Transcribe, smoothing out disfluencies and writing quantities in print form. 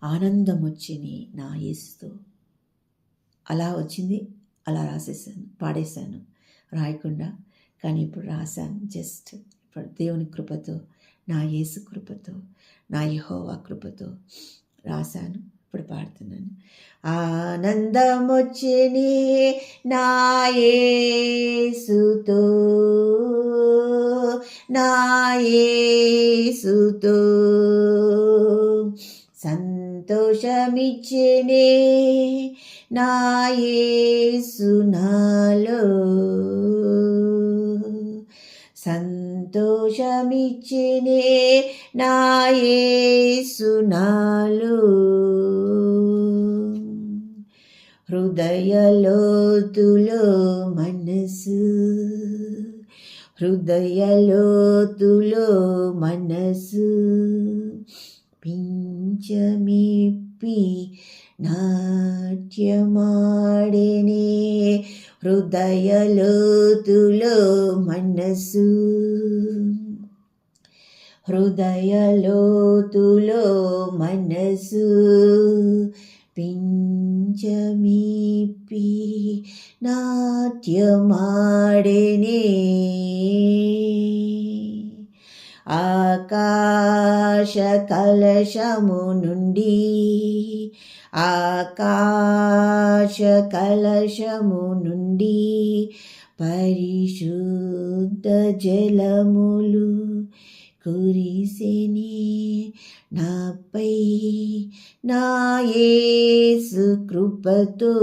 ఆనందం వచ్చింది నా యేసుతో. అలా వచ్చింది, అలా రాసేసాను, పాడేశాను రాయకుండా. కానీ ఇప్పుడు రాశాను. జస్ట్ ఇప్పుడు దేవుని కృపతో, నా యేసు కృపతో, నా యెహోవా కృపతో రాశాను. ఇప్పుడు పాడుతున్నాను. ఆనందం వచ్చిని నా యేసుతో, నా యేసుతో, సంతోషమిచ్చినే నా యేసు నాలో, సంతోషమిచ్చినే నా యేసు నాలో. హృదయలోతులో మనసు, హృదయలోతులో మనసు పింఛమిప్పి నాట్యమాడెనే. హృదయలోతులో మనసు, హృదయలోతులో మనసు పింఛమిప్పి నాట్యమాడెనే. ఆకాశ కలశము నుండి, ఆకాశ కలశము నుండి పరిశుద్ధ జలములు కురిసెని నాపై, నా యేసు కృపతో.